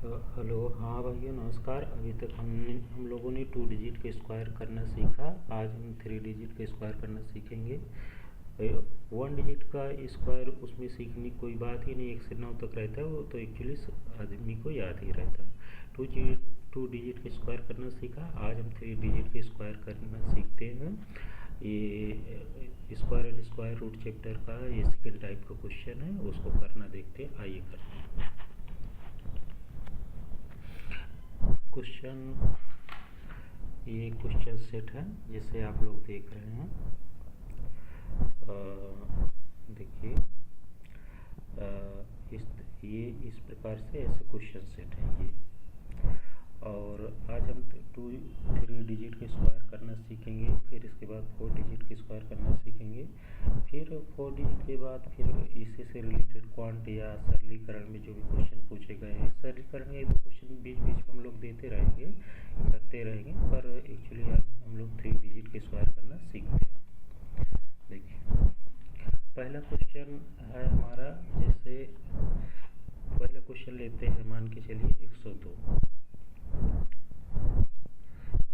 Hello. हाँ भाइयों, नमस्कार। अभी तक हम लोगों ने 2 डिजिट का स्क्वायर करना सीखा। आज हम 3 डिजिट का स्क्वायर करना सीखेंगे। 1 डिजिट का स्क्वायर उसमें सीखने की कोई बात ही नहीं, 1 से 9 तक रहता है, वो तो एक्चुअली आदमी को याद ही रहता है। 2 डिजिट का स्क्वायर करना सीखा, आज हम 3 डिजिट का स्क्वायर करना सीखते हैं। ये square and square root chapter का ये सेकेंड टाइप का क्वेश्चन है, उसको करना देखते हैं। आइए करते हैं। क्वेश्चन, ये क्वेश्चन सेट है जिसे आप लोग देख रहे हैं। देखिए, इस प्रकार से ऐसे क्वेश्चन सेट है ये। और आज हम 3 डिजिट के स्क्वायर करना सीखेंगे, फिर इसके बाद 4 डिजिट के स्क्वायर करना सीखेंगे, फिर 4 डिजिट के बाद फिर इसी से रिलेटेड क्वांट या सरलीकरण में जो भी क्वेश्चन पूछे गए हैं, सरलीकरण में तो क्वेश्चन बीच बीच में हम लोग देते रहेंगे, करते रहेंगे, पर एक्चुअली आज हम लोग 3 डिजिट के स्क्वायर करना सीखते हैं। देखिए, पहला क्वेश्चन है हमारा, जैसे पहला क्वेश्चन लेते हैं, मान के चलिए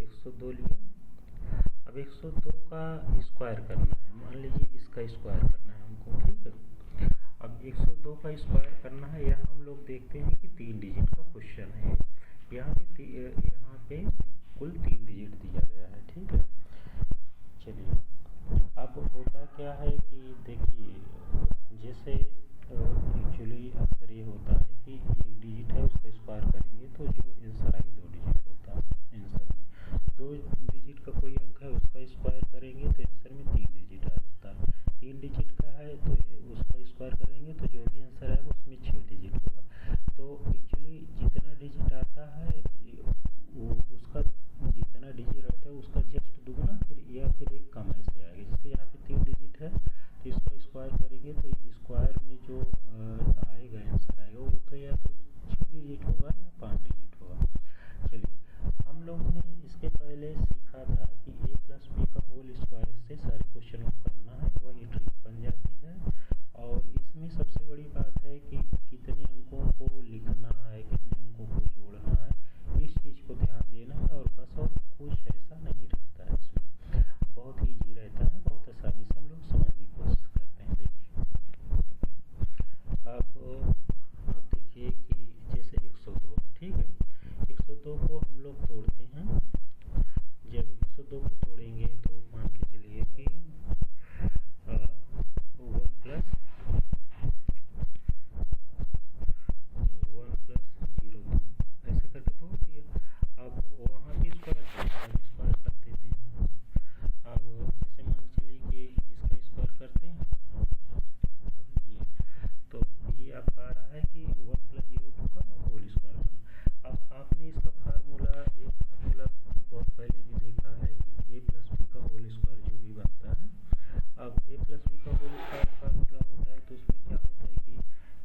102 लिया। अब 102 का स्क्वायर करना है, मान लीजिए इसका स्क्वायर करना है हमको, ठीक है। अब 102 का स्क्वायर करना है। यहाँ हम लोग देखते हैं कि 3 डिजिट का क्वेश्चन है। यहाँ पे कुल 3 डिजिट दिया गया है, ठीक है। चलिए, अब होता क्या है कि देखिए, जैसे एक्चुअली अक्सर ये होता है कि 1 डिजिट है, उसका स्क्वायर करेंगे तो जो आंसर आएगा 2 डिजिट होता है। आंसर में 2 डिजिट का कोई अंक है, उसका स्क्वायर करेंगे तो आंसर में 3 डिजिट आ जाता है। 3 डिजिट का है तो उसका स्क्वायर करेंगे तो जो भी आंसर आएगा उसमें 6 डिजिट होगा। तो एक्चुअली जितना डिजिट आता है वो उसका जितना डिजिट रहता है उसका जस्ट दुगना फिर या फिर एक कम ऐसे आएगा। जैसे यहाँ पे 3 डिजिट है तो इसका स्क्वायर करेंगे तो स्क्वायर में जो आएगा आंसर आएगा वो तो या तो 6 डिजिट होगा या 5 डिजिट होगा। चलिए, हम लोग ने इसके पहले सीखा था कि a प्लस बी का होल स्क्वायर से सारे क्वेश्चन को करना है, वही ट्रिक बन जाती है। और इसमें सबसे बड़ी बात है कि कितने अंकों को लिखना है, कितने अंकों को जोड़ना है, इस चीज़ को ध्यान देना है। और बस और कुछ ऐसा नहीं रहता है, इसमें बहुत ईजी रहता है, बहुत आसानी से हम लोग समझने की कोशिश करते हैं। देखिए, अब आप देखिए कि जैसे 102 है, ठीक है। 102 को हम लोग तोड़ते हैं। जब 102 को तोड़ेंगे तो मान के चलिए कि 1 प्लस 0 ऐसे करके तोड़ दिया। अब वहाँ की स्क्वायर कर देते हैं। अब जैसे मान चलिए कि इसका स्क्वायर करते हैं, तो ये आपका आ रहा है कि 1 प्लस 0 का होल स्क्वायर करना। अब आपने इसका फार्मूला बहुत पहले भी देखा है कि a प्लस बी का होल स्क्वायर जो भी बनता है। अब a प्लस बी का होल स्क्वायर फार्मूला होता है तो उसमें क्या होता है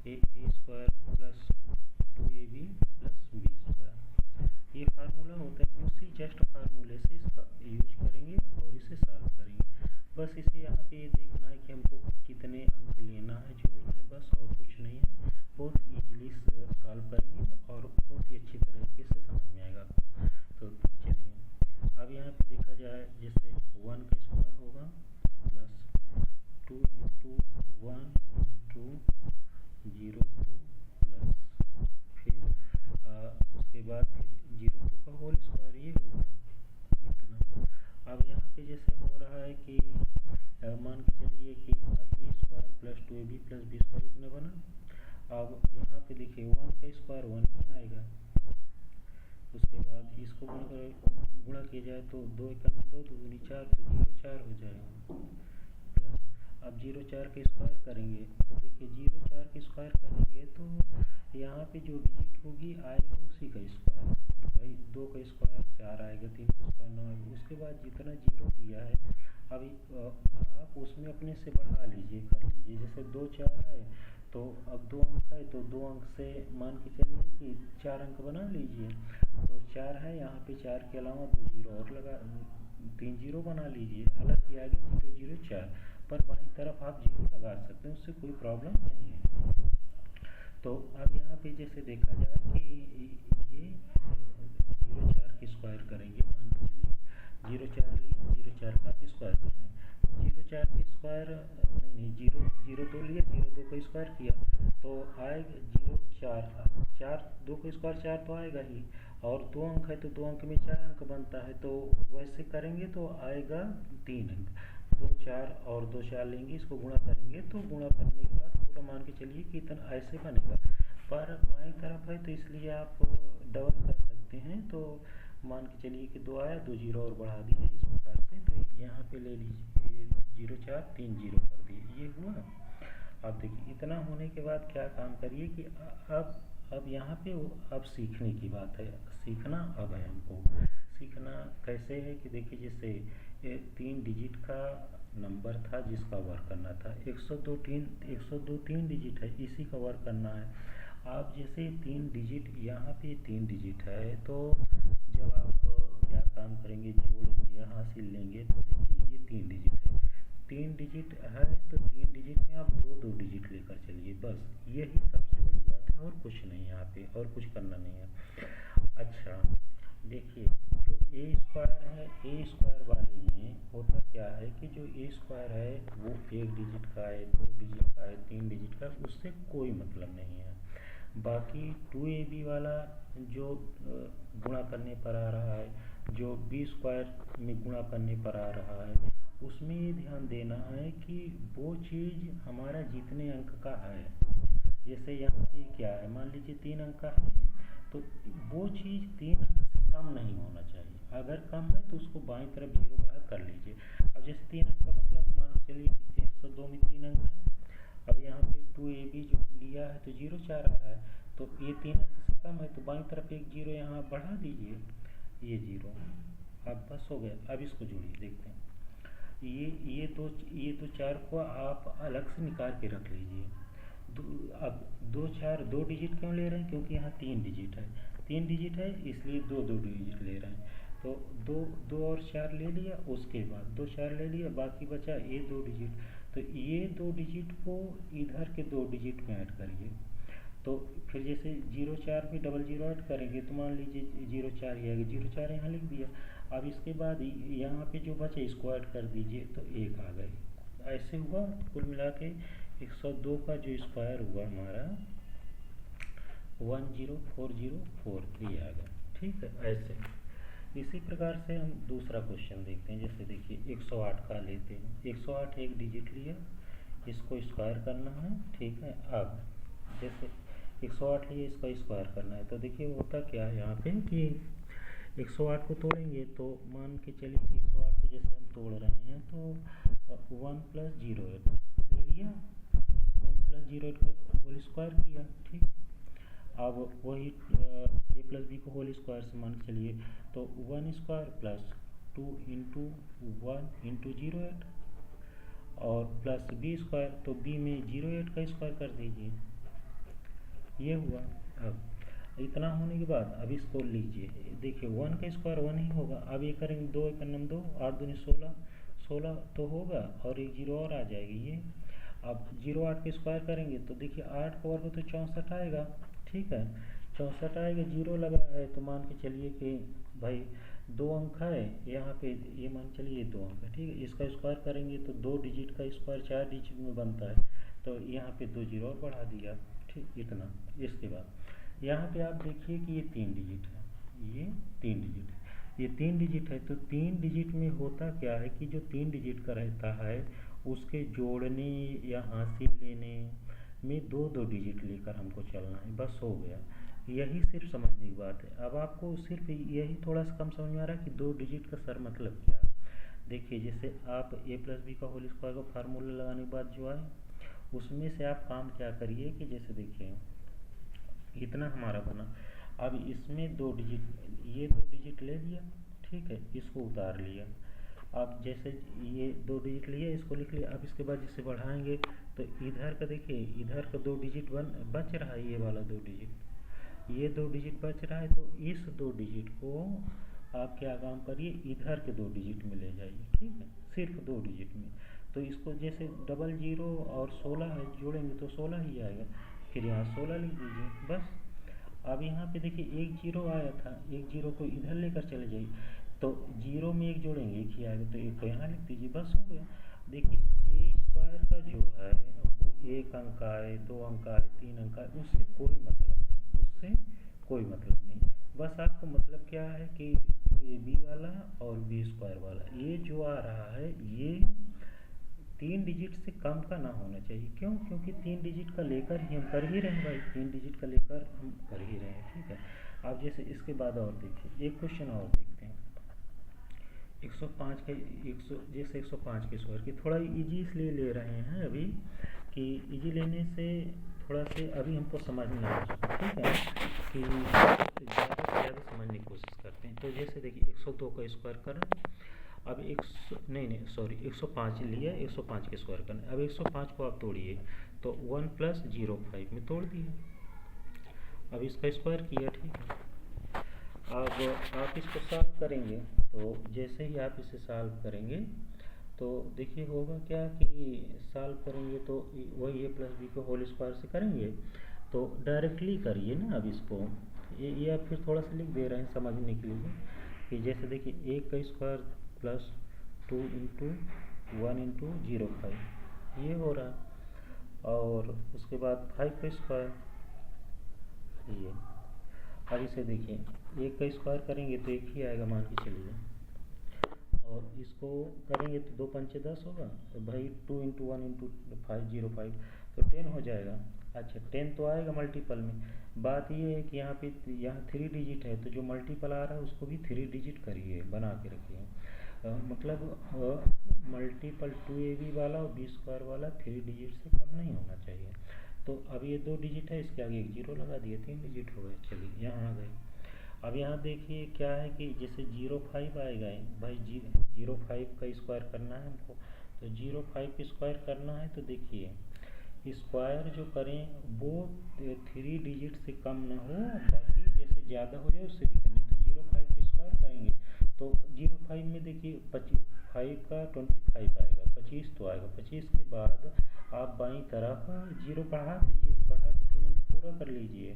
कि a square plus 2ab plus B square, ये फार्मूला होता है। उसी जस्ट फार्मूले से इसका यूज करेंगे और इसे सॉल्व करेंगे। बस इसे यहाँ पे ये देखना है कि हमको कितने अंक लेना है, जोड़ना है, बस और कुछ नहीं है। बहुत ईजिली सॉल्व करेंगे और बहुत ही अच्छी तरीके से समझ में आएगा आपको। तो चलिए, अब यहाँ पे देखा जाए, जैसे 1 का स्क्वायर होगा प्लस 2 इंटू 1 इंटू 02 प्लस फिर उसके बाद फिर 02 का होल स्क्वायर, ये हो गया इतना। अब यहाँ पे जैसे हो रहा है कि मान के चलिए कि a square plus 2ab plus B square इतना बना। अब यहाँ पे देखिए 1 का स्क्वायर 1 ही आएगा। उसके बाद इसको गुणा किया जाए तो 2 1 2 2 दूनी 4 तो 0 4 हो जाएगा। प्लस अब 0 4 के स्क्वायर करेंगे तो देखिए 0 4 के स्क्वायर करेंगे तो यहाँ पे जो डिजिट होगी आएगा उसी का स्क्वायर। भाई 2 का स्क्वायर 4 आएगा, 3 का स्क्वायर 9 आएगा। उसके बाद जितना 0 दिया है अभी आप उसमें अपने से बढ़ा लीजिए, कर लीजिए। जैसे 2 4 है तो अब 2 अंक है तो 2 अंक से मान के चलिए कि 4 अंक बना लीजिए। तो 4 है, यहाँ पे 4 के अलावा 2 0 और लगा, 3 0 बना लीजिए। हालांकि आगे 0 0 4, पर बाईं तरफ आप 0 लगा सकते हैं, उससे कोई प्रॉब्लम नहीं है। तो अब यहाँ पे जैसे देखा जाए कि स्क्वायर करेंगे, मान के चलिए 0,4 लिए, 0,4 का आप स्क्वायर कर रहे हैं, 0,4 का स्क्वायर नहीं 0 तो लिया, 0,2 का स्क्वायर किया तो आएगा 0,4, 2 का स्क्वायर 4 तो आएगा ही, और 2 अंक है तो 2 अंक में 4 अंक बनता है, तो वैसे करेंगे तो आएगा 3 अंक, 2 4 और 2 4 लेंगे, इसको गुणा करेंगे तो गुणा करने के बाद पूरा मान के चलिए कि इतना ऐसे बनेगा, पर बाईं तरफ है तो इसलिए आप डबल कर सकते हैं, तो मान के चलिए कि 2 आया, 2 जीरो और बढ़ा दिए इस प्रकार से, तो यहाँ पे ले लीजिए 0,4 3 जीरो कर दिए, ये हुआ। अब देखिए इतना होने के बाद क्या काम करिए कि अब यहाँ पे अब सीखने की बात है, सीखना अब है हमको, सीखना कैसे है कि देखिए जैसे 3 डिजिट का नंबर था जिसका वर्क करना था, 102 3 डिजिट है, इसी का वर्क करना है। आप जैसे 3 डिजिट, यहाँ पे 3 डिजिट है, तो जब आप क्या काम करेंगे, जोड़ेंगे, हासिल लेंगे, तो देखिए ये 3 डिजिट है, 3 डिजिट है तो 3 डिजिट में आप 2 डिजिट लेकर चलिए, बस यही सबसे बड़ी बात है, और कुछ नहीं, यहाँ पे और कुछ करना नहीं है। अच्छा देखिए जो ए स्क्वायर है, ए स्क्वायर वाले में होता क्या है कि जो ए स्क्वायर है वो 1 डिजिट का है, 2 डिजिट का है, 3 डिजिट का, उससे कोई मतलब नहीं है। बाकी 2ab वाला जो गुणा करने पर आ रहा है, जो बी स्क्वायर में गुणा करने पर आ रहा है, उसमें ये ध्यान देना है कि वो चीज़ हमारा जितने अंक का है, जैसे यहाँ पे क्या है, मान लीजिए 3 अंक का है, तो वो चीज़ 3 अंक से कम नहीं होना चाहिए, अगर कम है तो उसको बाईं तरफ 0 बढ़ा कर लीजिए। अब जैसे 3 अंक का मतलब मान के चलिए 102 में 3 अंक है, अब यहाँ पे 2ab जो लिया है तो 0,4 आ रहा है, तो ये 3 अंक से कम है तो बाईं तरफ एक 0 यहाँ बढ़ा दीजिए, ये 0, अब बस हो गया। अब इसको जोड़िए, देखते हैं, ये दो 4 को आप अलग से निकाल के रख लीजिए। अब 2 4 2 डिजिट क्यों ले रहे हैं, क्योंकि यहाँ 3 डिजिट है, 3 डिजिट है इसलिए 2 डिजिट ले रहे हैं, तो 2 और 4 ले लिया, उसके बाद 2 4 ले लिया, बाकी बचा ये 2 डिजिट, तो ये 2 डिजिट को इधर के 2 डिजिट में ऐड करिए, तो फिर जैसे 0,4 में 00 ऐड करेंगे तो मान लीजिए 0,4 ही आएगा, 0,4 यहाँ लिख दिया। अब इसके बाद यहाँ पे जो बचे इसको ऐड कर दीजिए तो 1 आ गई, ऐसे हुआ कुल मिला के 102 का जो स्क्वायर हुआ हमारा 10404 ये आ गया, ठीक है। ऐसे इसी प्रकार से हम दूसरा क्वेश्चन देखते हैं, जैसे देखिए 108 का लेते हैं, 108 एक डिजिट लिया, इसको स्क्वायर करना है, ठीक है। अब जैसे 108 लिए, इसका स्क्वायर करना है, तो देखिए होता क्या है यहाँ पे कि 108 को तोड़ेंगे तो मान के चलिए कि 108 को जैसे हम तोड़ रहे हैं तो 1 + 0 ले लिया, 1 + 0 का होल स्क्वायर किया, ठीक। अब वही a + b को होल स्क्वायर से मान के चलिए तो 1 स्क्वायर + 2 × 1 × 0,8 और प्लस b स्क्वायर, तो b में 0,8 का स्क्वायर कर दीजिए, ये हुआ। अब इतना होने के बाद अब इसको लीजिए, देखिए 1 का स्क्वायर 1 ही होगा, अब ये करेंगे 2 1 2, 8 दूनी 16, 16 तो होगा और एक 0 और आ जाएगी ये। अब 0,8 का स्क्वायर करेंगे तो देखिए 8 का वर्ग तो 64 आएगा, ठीक है, 64 आएगा, 0 लगा है तो मान के चलिए कि भाई 2 अंक है यहाँ पे, ये मान चलिए 2 अंक है, ठीक है। इसका स्क्वायर करेंगे तो 2 डिजिट का स्क्वायर 4 डिजिट में बनता है, तो यहाँ पे 2 0 और बढ़ा दिया, ठीक, इतना। इसके बाद यहाँ पे आप देखिए कि ये 3 डिजिट है, ये 3 डिजिट है, ये 3 डिजिट है, तो 3 डिजिट में होता क्या है कि जो 3 डिजिट का रहता है उसके जोड़ने या हासिल लेने में 2 डिजिट लेकर हमको चलना है, बस हो गया। यही सिर्फ समझने की बात है। अब आपको सिर्फ यही थोड़ा सा कम समझ में आ रहा है कि 2 डिजिट का सर मतलब क्या है। देखिए जैसे आप a + b का होल स्क्वायर का फार्मूला लगाने के बाद जो आए उसमें से आप काम क्या करिए कि जैसे देखिए इतना हमारा बना, अब इसमें 2 डिजिट, ये 2 डिजिट ले लिया, ठीक है, इसको उतार लिया। अब जैसे ये 2 डिजिट लिए, इसको लिख लिया। अब इसके बाद जिसे बढ़ाएंगे तो इधर का देखिए, इधर का 2 डिजिट बच रहा है, ये वाला 2 डिजिट, ये 2 डिजिट बच रहा है, तो इस 2 डिजिट को आप क्या काम करिए, इधर के 2 डिजिट में ले जाइए, ठीक है, सिर्फ 2 डिजिट में। तो इसको जैसे 00 और 16 है, जोड़ेंगे तो 16 ही आएगा, फिर यहाँ 16 लिख दीजिए बस। अब यहाँ पे देखिए एक जीरो आया था, एक जीरो को इधर लेकर चले जाइए, तो जीरो में एक जोड़ेंगे एक ही आएगा, तो एक को यहाँ लिख दीजिए, बस हो गया। देखिए ए स्क्वायर का जो है वो एक अंक आए, दो अंक आए, तीन अंक आए, उससे कोई मतलब नहीं, उससे कोई मतलब नहीं। बस आपको मतलब क्या है कि ये बी वाला और बी स्क्वायर वाला ये जो आ रहा है ये 3 डिजिट से कम का ना होना चाहिए। क्यों? क्योंकि 3 डिजिट का लेकर ही हम कर ही रहे हैं भाई, 3 डिजिट का लेकर हम कर ही रहे हैं, ठीक है। अब जैसे इसके बाद और देखिए एक क्वेश्चन और देखते हैं। 105 के 100 जैसे 105 के स्क्वायर की थोड़ा इजी इसलिए ले रहे हैं अभी कि इजी लेने से थोड़ा से अभी हमको समझना है, ठीक है, कि ज़्यादा से ज़्यादा समझने की कोशिश करते हैं। तो जैसे देखिए 102 का स्क्वायर करना, अब 100 नहीं सॉरी 105 लिया, 105 के स्क्वायर करना। अब 105 को आप तोड़िए तो 1 + 0.5 में तोड़ दिए, अब इसका स्क्वायर किया, ठीक है। अब आप इसको सॉल्व करेंगे तो जैसे ही आप इसे सॉल्व करेंगे तो देखिए होगा क्या कि सॉल्व करेंगे तो वही ए प्लस बी को होल स्क्वायर से करेंगे, तो डायरेक्टली करिए ना। अब इसको ये आप फिर थोड़ा सा लिख दे रहे हैं समझने के लिए कि जैसे देखिए 1 का स्क्वायर प्लस 2 इंटू 1 इंटू 0.5 ये हो रहा, और उसके बाद 5 का स्क्वायर ये। अब इसे देखिए 1 का स्क्वायर करेंगे तो एक ही आएगा मान के चलिए, और इसको करेंगे तो 2 पंचे 10 होगा, तो भाई 2 इंटू 1 इंटू 5 0.5 तो 10 हो जाएगा। अच्छा 10 तो आएगा मल्टीपल में, बात ये है कि यहाँ 3 डिजिट है, तो जो मल्टीपल आ रहा है उसको भी 3 डिजिट करिए, बना के रखिए। मतलब मल्टीपल 2ab वाला और बी स्क्वायर वाला 3 डिजिट से कम नहीं होना चाहिए। तो अब ये 2 डिजिट है, इसके आगे एक जीरो लगा दिए, 3 डिजिट हो गए। चलिए यहाँ आ गए। अब यहाँ देखिए क्या है कि जैसे 0.5 आएगा भाई, 0.5 का स्क्वायर करना है हमको, तो 0.5 का स्क्वायर करना है तो देखिए स्क्वायर जो करें वो 3 डिजिट से कम ना हो, बाकी जैसे ज़्यादा हो जाए उससे दिक्कत नहीं। तो 0.5 का स्क्वायर करेंगे तो 0.5 में देखिए 5 का 25 आएगा, 25 तो आएगा। 25 के बाद आप बाईं तरफ 0 बढ़ा दीजिए, बढ़ा के 3 अंक पूरा कर लीजिए,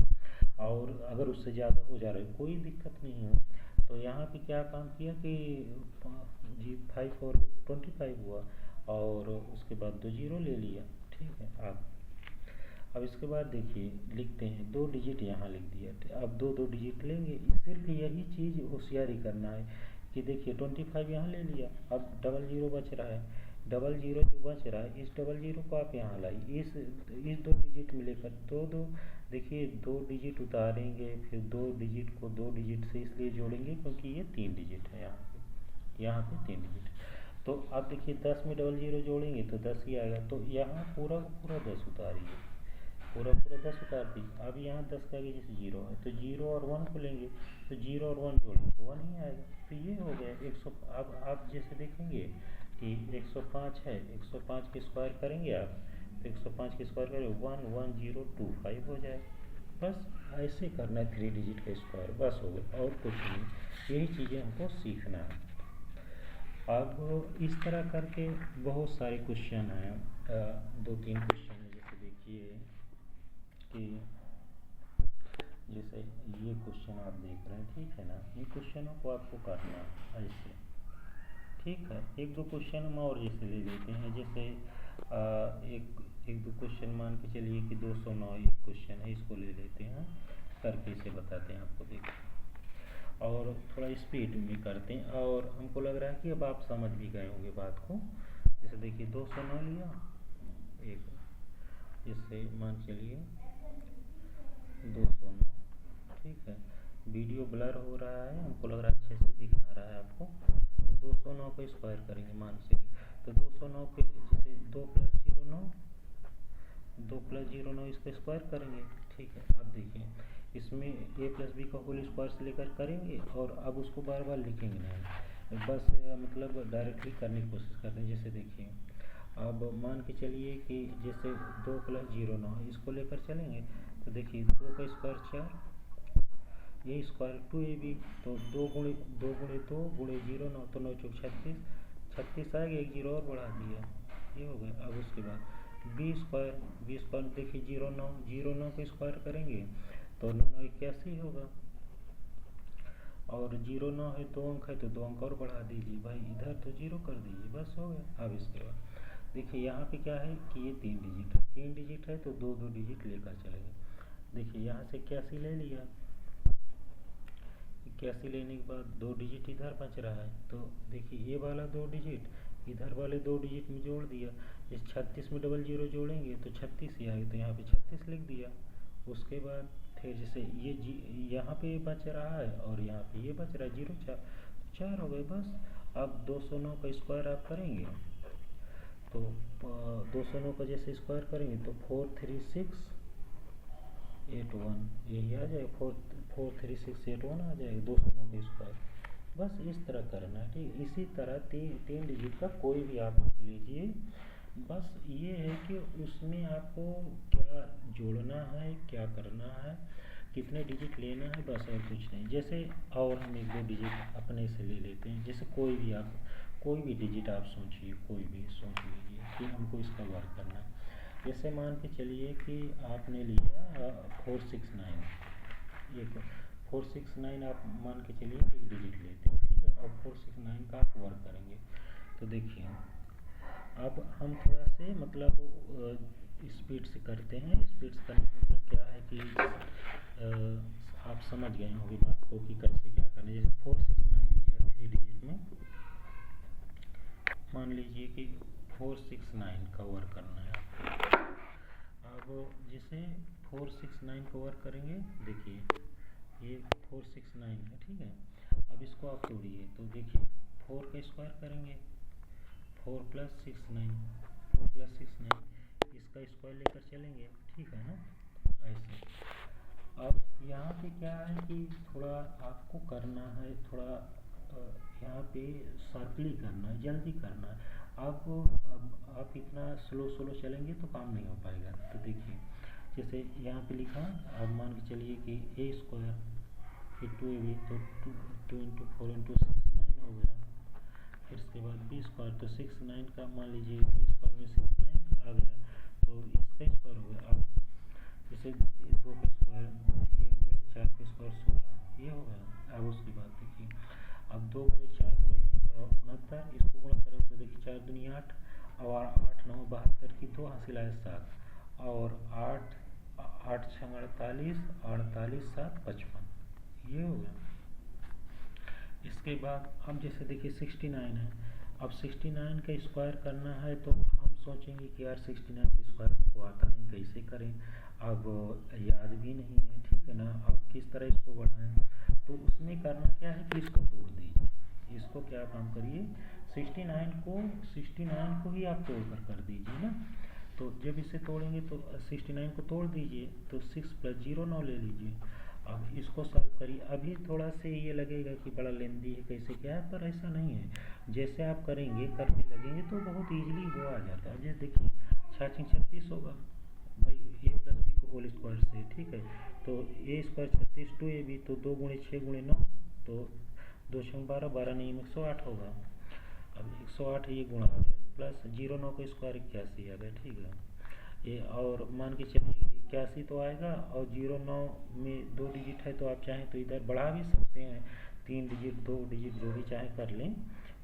और अगर उससे ज़्यादा हो जा रहा है कोई दिक्कत नहीं है। तो यहाँ पे क्या काम किया कि 5 और 25 हुआ, और उसके बाद 2 जीरो ले लिया, ठीक है। अब इसके बाद देखिए लिखते हैं 2 डिजिट यहाँ लिख दिया। अब 2 डिजिट लेंगे, सिर्फ यही चीज़ होशियारी करना है कि देखिए 25 यहाँ ले लिया, अब डबल जीरो बच रहा है, डबल जीरो जो बच रहा है इस डबल जीरो को आप यहाँ लाइए, इस 2 डिजिट में लेकर दो देखिए 2 डिजिट उतारेंगे, फिर 2 डिजिट को 2 डिजिट से इसलिए जोड़ेंगे क्योंकि ये 3 डिजिट है, यहाँ पे 3 डिजिट। तो अब देखिए 10 में डबल जीरो जोड़ेंगे तो 10 ही आएगा, तो यहाँ पूरा का पूरा 10 उतारिए, पूरा 10 उतार दीजिए। अब यहाँ 10 के आगे जैसे जीरो है तो जीरो और 1 को लेंगे, तो जीरो और 1 जोड़ेंगे तो 1 ही आएगा। तो ये हो गया 100। अब आप जैसे देखेंगे कि 105 है, 105 के स्क्वायर करेंगे आप, तो 105 के स्क्वायर करेंगे 11025 हो जाएगा। बस ऐसे करना है 3 डिजिट का स्क्वायर, बस हो गया, और कुछ नहीं। यही चीज़ें हमको सीखना है। अब इस तरह करके बहुत सारे क्वेश्चन हैं, 2-3 क्वेश्चन है। जैसे देखिए कि जैसे ये क्वेश्चन आप देख रहे हैं, ठीक है ना, ये क्वेश्चनों को आपको करना ऐसे, ठीक है। 1-2 क्वेश्चन हम और जैसे ले लेते हैं, जैसे एक दो क्वेश्चन मान के चलिए कि 209 एक क्वेश्चन है, इसको ले लेते हैं करके इसे बताते हैं आपको, देखिए, और थोड़ा स्पीड में करते हैं, और हमको लग रहा है कि अब आप समझ भी गए होंगे बात को। जैसे देखिए 209 लिया एक, जैसे मान चलिए 209, ठीक है। वीडियो ब्लर हो रहा है, हमको लग रहा है अच्छे से दिख ना रहा है आपको। तो 209 का स्क्वायर करेंगे मान चलिए, तो 209 के जैसे 2 + 0 9, 2 + 0 9 इसका स्क्वायर करेंगे, ठीक है। अब देखिए इसमें ए प्लस बी का होल स्क्वायर से लेकर करेंगे, और अब उसको बार बार लिखेंगे नहीं, बस मतलब डायरेक्टली करने की कोशिश करते हैं। जैसे देखिए अब मान के चलिए कि जैसे 2 + 0 9 इसको लेकर चलेंगे, तो देखिए 2 का स्क्वायर 4, ये स्क्वायर 2ab, तो 2 गुणे 2 गुणे 0 9, तो 9 चौक 36, 36 आएगा, एक जीरो और बढ़ा दिया, ये हो गया। अब उसके बाद बी स्क्वायर देखिए 0 9 का स्क्वायर करेंगे तो 9 9 81 होगा। और 0 9 है 2 अंक है तो 2 अंक और बढ़ा दीजिए भाई, इधर तो 0 कर दीजिए, बस हो गया। अब इसके बाद देखिए यहाँ पे क्या है कि ये 3 डिजिट है, 3 डिजिट है तो 2 2 डिजिट लेकर चलेंगे। देखिए यहाँ से 81 ले लिया, 81 लेने के बाद 2 डिजिट इधर बच रहा है, तो देखिए ये वाला 2 डिजिट इधर वाले 2 डिजिट में जोड़ दिया। इस 36 में डबल 0 जोड़ेंगे तो 36 ही आएगा, तो यहाँ पे 36 लिख दिया। उसके बाद फिर जैसे ये यहाँ पे बच रहा है और यहाँ पे ये बच रहा है 0 4, तो 4 हो गए बस। अब 209 का स्क्वायर आप करेंगे तो 209 का जैसे स्क्वायर करेंगे तो 43681 यही आ जाएगा, 43681 आ जाएगा 209 का स्क्वायर। बस इस तरह करना है, ठीक। इसी तरह तीन डिजिट का कोई भी आप लीजिए, बस ये है कि उसमें आपको क्या जोड़ना है, क्या करना है, कितने डिजिट लेना है, बस और कुछ नहीं। जैसे और हम 1 2 डिजिट अपने से ले लेते हैं, जैसे कोई भी डिजिट आप सोचिए, कोई भी सोच लीजिए कि हमको इसका वर्क करना है। जैसे मान के चलिए कि आपने लिया 469, ये 469 आप मान के चलिए एक डिजिट लेते हैं, ठीक है। और 469 का आप वर्क करेंगे तो देखिए अब हम थोड़ा से मतलब स्पीड से करते हैं। स्पीड से करने का मतलब क्या है कि आप समझ गए होंगे बात को कि कैसे क्या करना है। जैसे 469 लिया 3 डिजिट में, मान लीजिए कि 469 का वर्क करना है आपको। अब जैसे 469 का वर्क करेंगे, देखिए ये 469 है, ठीक है। अब इसको आप तोड़िए तो देखिए 4 का स्क्वायर करेंगे, 4 + 69, 4 + 69 इसका स्क्वायर लेकर चलेंगे, ठीक है ना, ऐसे। अब यहाँ पे क्या है कि थोड़ा आपको करना है, थोड़ा यहाँ पे शार्पली करना है, जल्दी करना है। अब आप इतना स्लो चलेंगे तो काम नहीं हो पाएगा। तो देखिए जैसे यहाँ पे लिखा, अब मान के चलिए कि a स्क्वायर फिर 2ab तो 2 × 4 × 6 9 हो गया। फिर इसके बाद b स्क्वायर तो 6 9 का मान लीजिए b स्क्वायर में 6 9 आ गया, तो इसका स्क्वायर हो गया। अब जैसे 2 का स्क्वायर ये हो गया, 4 का स्क्वायर 16 ये हो गया। अब उसके बाद देखिए अब 2 × 4 × 69, इसको गुणा करें तो देखिए 4 दूनी 8 और 8 9 72 की 2 हासिल आए 7 और 8 8 6 48 48 7 55 ये हो गया। इसके बाद अब जैसे देखिए 69 है, अब 69 का स्क्वायर करना है तो हम सोचेंगे कि यार 69 का स्क्वायर हमको आता नहीं, कैसे करें, अब याद भी नहीं है, ठीक है ना। अब किस तरह इसको बढ़ाएं, तो उसमें करना क्या है कि इसको तोड़ दीजिए। इसको क्या काम करिए, 69 को ही आप तोड़ दीजिए ना। तो जब इसे तोड़ेंगे तो 69 को तोड़ दीजिए तो 6 + 0 9 ले लीजिए। अब इसको सॉल्व करिए। अभी थोड़ा से ये लगेगा कि बड़ा लेंदी है, कैसे क्या है, पर ऐसा नहीं है। जैसे आप करने लगेंगे तो बहुत ईजिली वो आ जाता है। जैसे देखिए 6 × 36 होगा भाई, a + b को होल स्क्वायर से, ठीक है। तो a स्क्वायर 36 2ab तो 2 × 6 × 9 तो 2 6 12 12 नहीं 108 होगा। अब 108 ये गुणा आ गया, प्लस 0 9 का स्क्वायर 81 आ गया, ठीक है। ये और मान के चलिए 81 तो आएगा और 0 9 में 2 डिजिट है तो आप चाहें तो इधर बढ़ा भी सकते हैं, 3 डिजिट 2 डिजिट जो भी चाहे कर लें,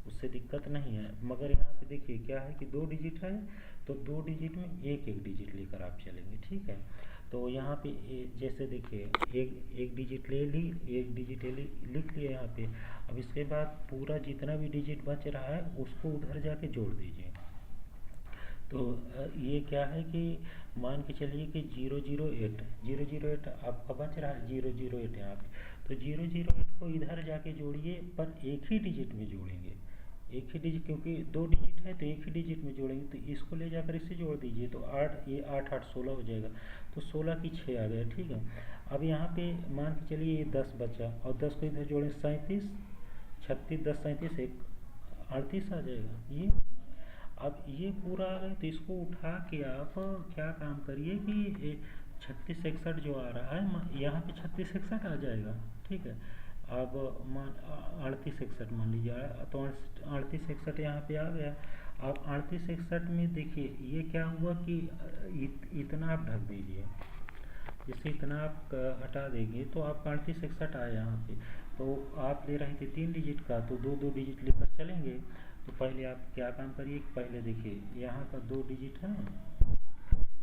उससे दिक्कत नहीं है। मगर यहाँ पे देखिए क्या है कि 2 डिजिट है तो 2 डिजिट में एक डिजिट लेकर आप चलेंगे, ठीक है। तो यहाँ पे जैसे देखिए एक डिजिट ले ली, एक डिजिट लिख लिया यहाँ पे। अब इसके बाद पूरा जितना भी डिजिट बच रहा है उसको उधर जाके जोड़ दीजिए। तो ये क्या है कि मान के चलिए कि 008 आपका बच रहा है, 008 यहाँ पे, तो 008 को इधर जाके जोड़िए, पर एक ही डिजिट में जोड़ेंगे, एक ही डिजिट, क्योंकि 2 डिजिट है तो एक ही डिजिट में जोड़ेंगे। तो इसको ले जाकर इससे जोड़ दीजिए तो 8 ये 8 8 16 हो जाएगा, तो 16 की 6 आ गया, ठीक है। अब यहाँ पे मान के चलिए ये 10 बचा और 10 को इधर जोड़ें 37 36 10 37 1 38 आ जाएगा ये। अब ये पूरा आ गया तो इसको उठा के आप क्या काम करिए कि 36 61 जो आ रहा है यहाँ पे 36 61 आ जाएगा, ठीक है। अब मान 38 61 मान लीजिए, तो 38 61 यहाँ पे आ गया। अब 38 61 में देखिए ये क्या हुआ कि इतना आप ढक दीजिए, जैसे इतना आप हटा देंगे तो आपका 3861 आया यहाँ पे। तो आप ले रहे थे 3 डिजिट का, तो 2 2 डिजिट लेकर चलेंगे। तो पहले आप क्या काम करिए, पहले देखिए यहाँ का 2 डिजिट है,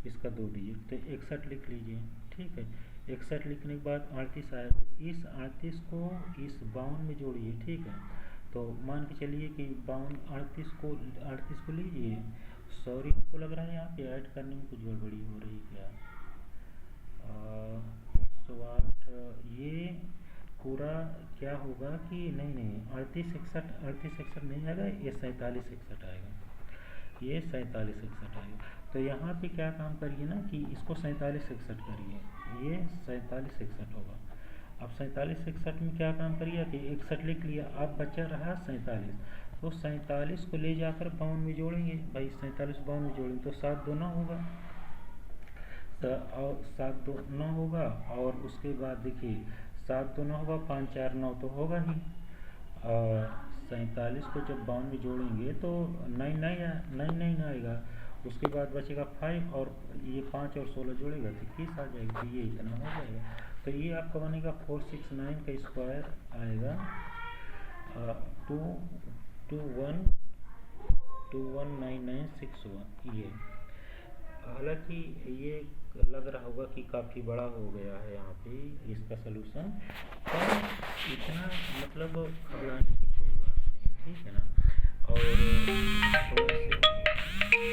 इसका 2 डिजिट, तो 61 लिख लीजिए। ठीक है, 61 लिखने के बाद 38 आया, तो इस 38 को इस 52 में जोड़िए। ठीक है, तो मान के चलिए कि 38 को लीजिए। सॉरी, हमको लग रहा है यहाँ पे ऐड करने में कुछ गड़बड़ी हो रही क्या। 108 ये पूरा क्या होगा कि नहीं नहीं 3861 नहीं आएगा, ये 4761 आएगा, ये 4761 आएगा। तो यहाँ पे क्या काम करिए ना कि इसको 4761 करिए, ये 4761 होगा। अब 4761 में क्या काम करिए कि 61 लिख लिया, अब बचा रहा 47। तो 47 को ले जाकर 52 में जोड़ेंगे भाई, 47 52 में जोड़ेंगे तो 7 2 9 होगा, और 7 2 9 होगा। और उसके बाद देखिए 7 2 9 होगा, 5 4 9 तो होगा ही। और 47 को जब 52 में जोड़ेंगे तो 9 आएगा। उसके बाद बचेगा 5, और ये 5 और 16 जोड़ेगा तो 21 आ जाएगा। तो ये इतना हो जाएगा। तो ये आपका बनेगा 469 का स्क्वायर आएगा 219961 ये। हालांकि ये लग रहा होगा कि काफ़ी बड़ा हो गया है यहाँ पे इसका सलूशन, पर इतना मतलब घबराने की कोई बात नहीं। ठीक है ना, और थोड़ा सा